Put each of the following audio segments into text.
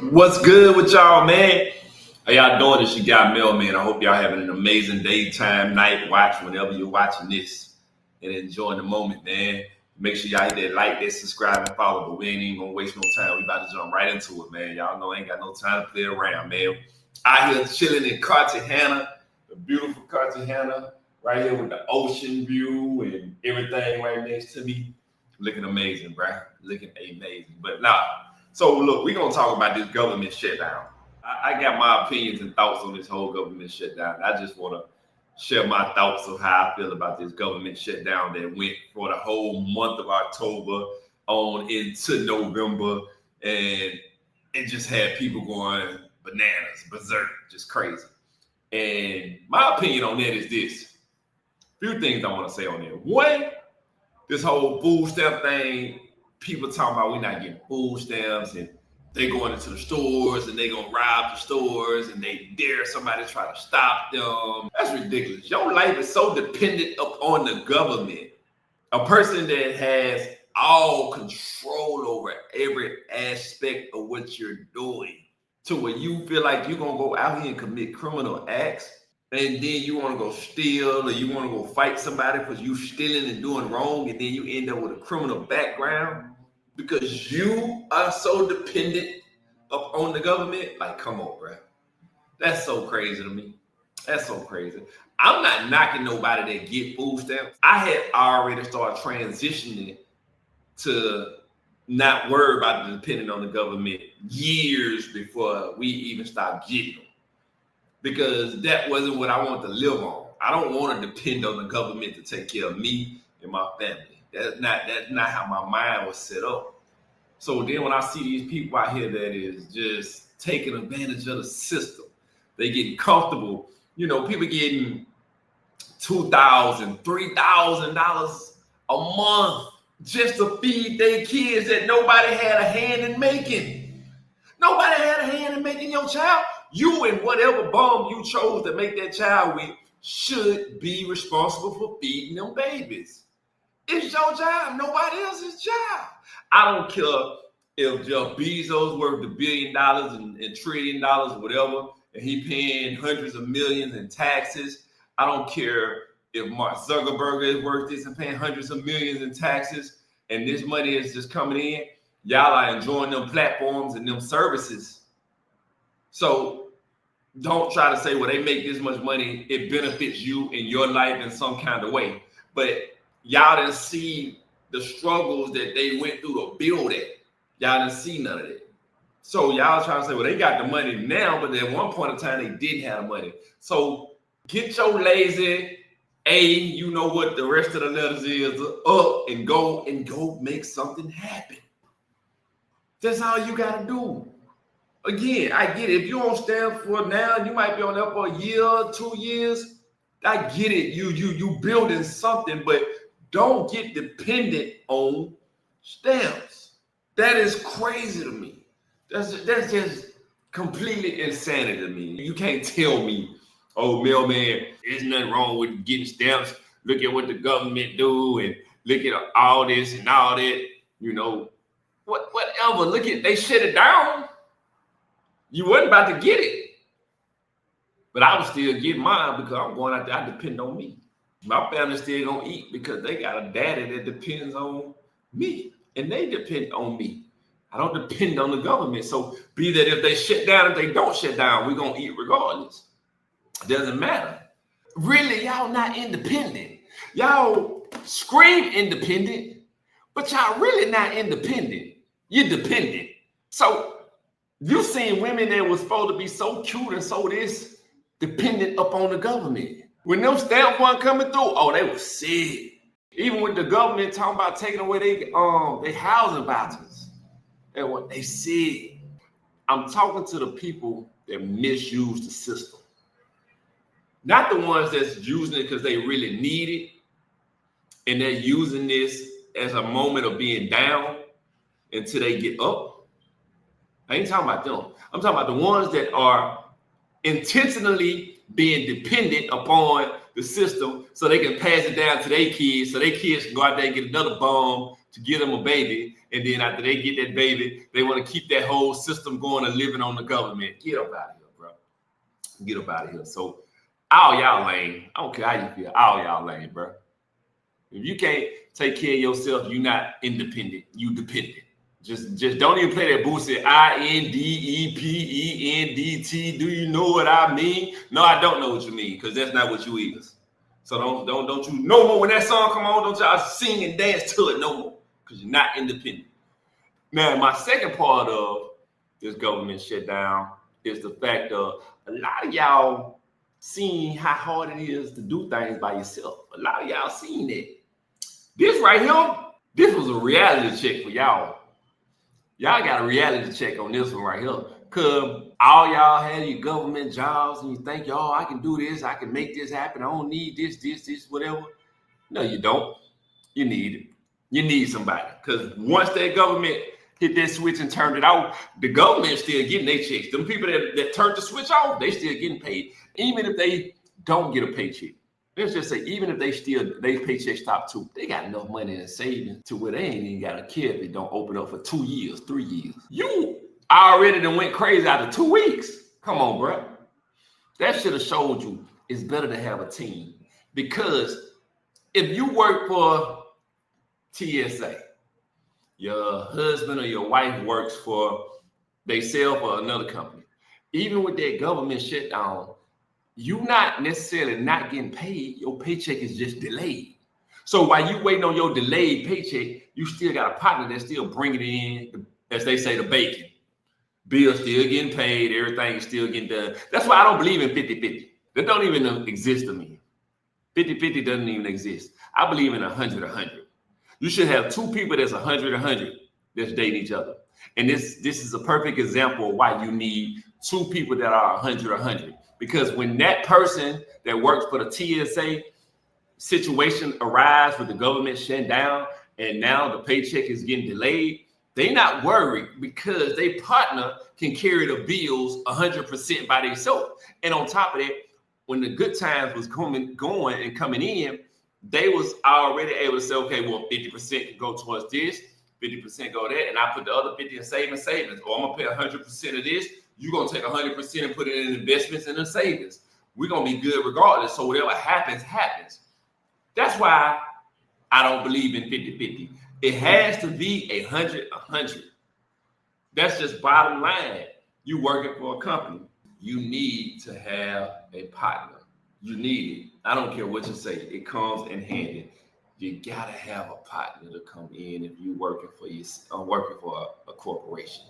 What's good with y'all, man? How y'all doing? It's your guy Mel, man. I hope y'all having an amazing daytime, night watch, whenever you're watching this and enjoying the moment, man. Make sure y'all hit that like, that subscribe, and follow, but we ain't even gonna waste no time. We about to jump right into it, man. Y'all know I ain't got no time to play around, man. Out here chilling in Cartagena, the beautiful Cartagena, right here with the ocean view and everything right next to me. Looking amazing, bro. Looking amazing. But nah. So look, we're gonna talk about this government shutdown. I got my opinions and thoughts on this whole government shutdown. I just want to share my thoughts of how I feel about this government shutdown that went for the whole month of October on into November, and it just had people going bananas, berserk, just crazy. And my opinion on that is this: few things I want to say on there. One, this whole food stamp thing, people talking about we're not getting food stamps, and they going into the stores and they gonna rob the stores and they dare somebody to try to stop them. That's ridiculous. Your life is so dependent upon the government. A person that has all control over every aspect of what you're doing, to where you feel like you're gonna go out here and commit criminal acts, and then you want to go steal or you want to go fight somebody because you stealing and doing wrong, and then you end up with a criminal background because you are so dependent upon the government. Like, come on, bro. That's so crazy to me. That's so crazy. I'm not knocking nobody that get food stamps. I had already started transitioning to not worry about depending on the government years before we even stopped getting them, because that wasn't what I wanted to live on. I don't want to depend on the government to take care of me and my family. That's not how my mind was set up. So then when I see these people out here that is just taking advantage of the system, they getting comfortable. You know, people getting $2,000, $3,000 a month just to feed their kids that nobody had a hand in making. Nobody had a hand in making your child. You and whatever bum you chose to make that child with should be responsible for feeding them babies. It's your job, nobody else's job. I don't care if Jeff Bezos worth $1 billion and $1 trillion, whatever, and he paying hundreds of millions in taxes. I don't care if Mark Zuckerberg is worth this and paying hundreds of millions in taxes, and this money is just coming in. Y'all are enjoying them platforms and them services. So don't try to say, well, they make this much money, it benefits you in your life in some kind of way. But y'all didn't see the struggles that they went through to build it. Y'all didn't see none of it. So y'all trying to say, well, they got the money now, but at one point in time, they didn't have the money. So get your lazy you know what the rest of the letters is, up and go make something happen. That's all you got to do. Again, I get it. If you on stamp for now, you might be on there for a year, 2 years. I get it. You building something, but don't get dependent on stamps. That is crazy to me. That's just completely insanity to me. You can't tell me, oh, mailman, there's nothing wrong with getting stamps. Look at what the government do, and look at all this and all that. You know, whatever. Look at, they shut it down. You wasn't about to get it. But I was still getting mine because I'm going out there. I depend on me. My family still gonna eat because they got a daddy that depends on me, and they depend on me. I don't depend on the government. So be that if they shut down, if they don't shut down, we're gonna eat regardless. It doesn't matter. Really, y'all not independent. Y'all scream independent, but y'all really not independent. You're dependent. So you seen women that was supposed to be so cute and so this dependent upon the government. When them stamps weren't coming through, oh, they were sick. Even with the government talking about taking away they housing vouchers, they sick. I'm talking to the people that misuse the system, not the ones that's using it because they really need it and they're using this as a moment of being down until they get up. I ain't talking about them. I'm talking about the ones that are intentionally being dependent upon the system so they can pass it down to their kids, so their kids can go out there and get another bomb to get them a baby, and then after they get that baby, they want to keep that whole system going and living on the government. Get up out of here, bro. Get up out of here. So all y'all lame. I don't care how you feel. All y'all lame, bro. If you can't take care of yourself, you're not independent. You dependent. Just don't even play that bullshit. INDEPENDT. Do you know what I mean? No, I don't know what you mean, because that's not what you is. So don't you no more when that song come on, don't y'all sing and dance to it no more, because you're not independent. Now, my second part of this government shutdown is the fact of a lot of y'all seeing how hard it is to do things by yourself. A lot of y'all seen it. This right here, this was a reality check for y'all. Y'all got a reality check on this one right here. Because all y'all had your government jobs and you think, y'all, I can do this. I can make this happen. I don't need this, whatever. No, you don't. You need it. You need somebody. Because once that government hit that switch and turned it off, the government still getting their checks. Them people that turned the switch off, they still getting paid. Even if they don't get a paycheck. Let's just say, even if they paycheck stop too, they got enough money in savings to where they ain't even got a kid if they don't open up for 2 years, 3 years. You already done went crazy after 2 weeks. Come on, bro. That should have showed you it's better to have a team. Because if you work for TSA, your husband or your wife works for, they sell for another company. Even with that government shutdown, you not necessarily not getting paid. Your paycheck is just delayed. So while you waiting on your delayed paycheck, you still got a partner that's still bringing in, as they say, the bacon. Bills still getting paid. Everything is still getting done. That's why I don't believe in 50-50. That don't even exist to me. 50-50 doesn't even exist. I believe in 100-100. You should have two people that's 100-100 that's dating each other. And this is a perfect example of why you need two people that are 100-100. Because when that person that works for the TSA situation arrives with the government shutting down and now the paycheck is getting delayed, they not worried because their partner can carry the bills 100% by themselves. And on top of that, when the good times was coming in, they was already able to say, okay, well, 50% can go towards this, 50% go there, and I put the other 50 in savings, or I'm gonna pay 100% of this. You're going to take 100% and put it in investments and in savings. We're going to be good regardless. So whatever happens, happens. That's why I don't believe in 50-50. It has to be 100-100. That's just bottom line. You working for a company. You need to have a partner. You need it. I don't care what you say. It comes in handy. You got to have a partner to come in if you're working for a corporation.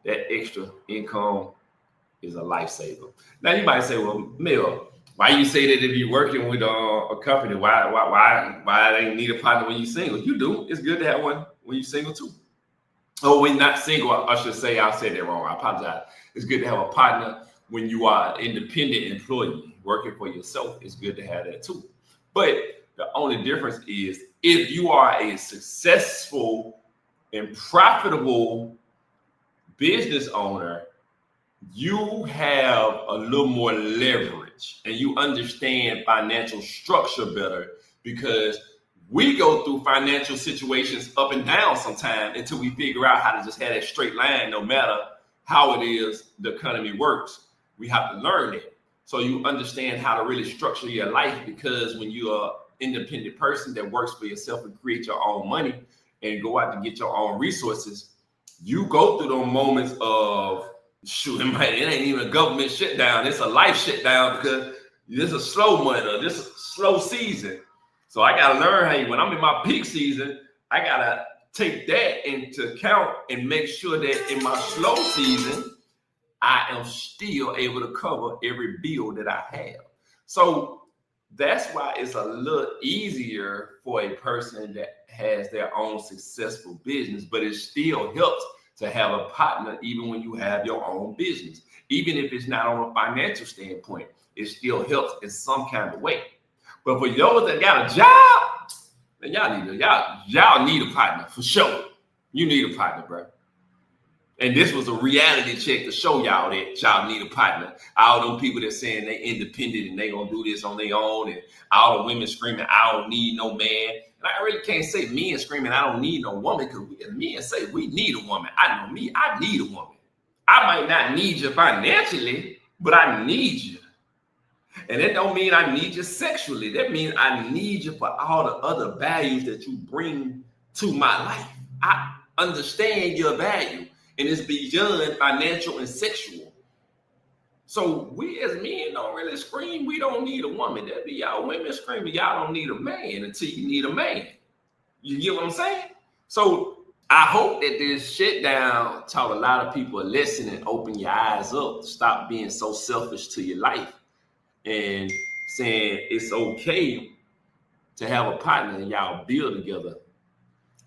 That extra income is a lifesaver. Now you might say, well, Mel, why you say that if you're working with a company, why they need a partner when you're single? You do. It's good to have one when you're single too. Oh, when not single, I should say, I said that wrong. I apologize. It's good to have a partner when you are an independent employee working for yourself. It's good to have that too. But the only difference is if you are a successful and profitable business owner, you have a little more leverage and you understand financial structure better, because we go through financial situations up and down sometimes until we figure out how to just have that straight line no matter how it is the economy works. We have to learn it so you understand how to really structure your life, because when you're an independent person that works for yourself and create your own money and go out to get your own resources, you go through those moments of, shoot, it ain't even a government shutdown. It's a life shutdown because this is a slow month or this is a slow season. So I got to learn, hey, when I'm in my peak season, I got to take that into account and make sure that in my slow season, I am still able to cover every bill that I have. So that's why it's a little easier for a person that has their own successful business, but it still helps to have a partner even when you have your own business. Even if it's not on a financial standpoint, it still helps in some kind of way. But for those that got a job, then y'all need a partner for sure. You need a partner, bro. And this was a reality check to show y'all that y'all need a partner. All them people that saying they independent and they gonna do this on their own, and all the women screaming, I don't need no man. And I really can't say men screaming, I don't need no woman, because we as men say we need a woman. I know me, I need a woman. I might not need you financially, but I need you. And that don't mean I need you sexually. That means I need you for all the other values that you bring to my life. I understand your value, and it's beyond financial and sexual. So we as men don't really scream, we don't need a woman. That be y'all women screaming, y'all don't need a man until you need a man. You get what I'm saying? So I hope that this shutdown taught a lot of people a lesson and open your eyes up to stop being so selfish to your life and saying it's okay to have a partner and y'all build together.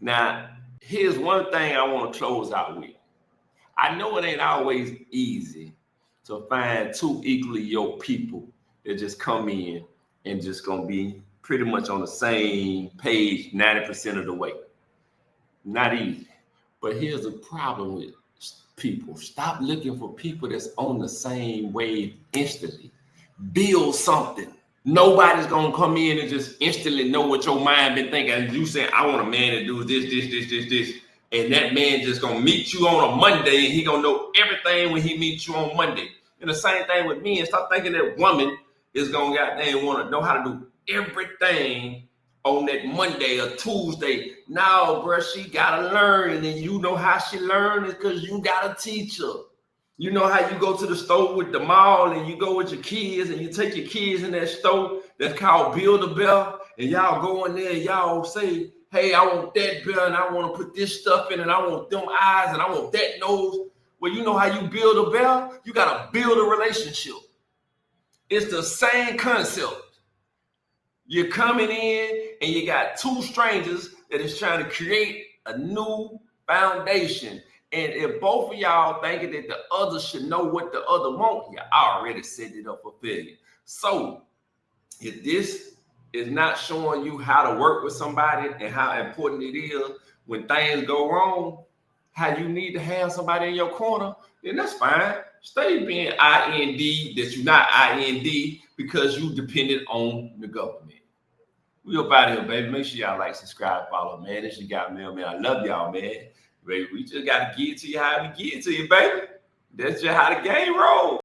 Now, here's one thing I want to close out with. I know it ain't always easy to find two equally yoked people that just come in and just gonna be pretty much on the same page 90% of the way. Not easy. But here's the problem with people. Stop looking for people that's on the same wave instantly. Build something. Nobody's gonna come in and just instantly know what your mind been thinking. And you saying, I want a man to do this. And that man just gonna meet you on a Monday and he gonna know everything when he meets you on Monday. And the same thing with men. Stop thinking that woman is gonna goddamn want to know how to do everything on that Monday or Tuesday. Now, bro, she gotta learn, and then you know how she learns because you gotta teach her. You know how you go to the store with the mall and you go with your kids and you take your kids in that store that's called Build-A-Bear, and y'all go in there and y'all say, hey, I want that bear and I want to put this stuff in and I want them eyes and I want that nose. Well, you know how you build a bear? You got to build a relationship. It's the same concept. You're coming in and you got two strangers that is trying to create a new foundation. And if both of y'all thinking that the other should know what the other want, you already set it up for failure. So if this is not showing you how to work with somebody and how important it is when things go wrong, how you need to have somebody in your corner, then that's fine. Stay being IND that you're not IND because you dependent on the government. We up out here, baby. Make sure y'all like, subscribe, follow, man. This you got Mel, man. I love y'all, man. Baby, we just got to get it to you how we get it to you, baby. That's just how the game rolls.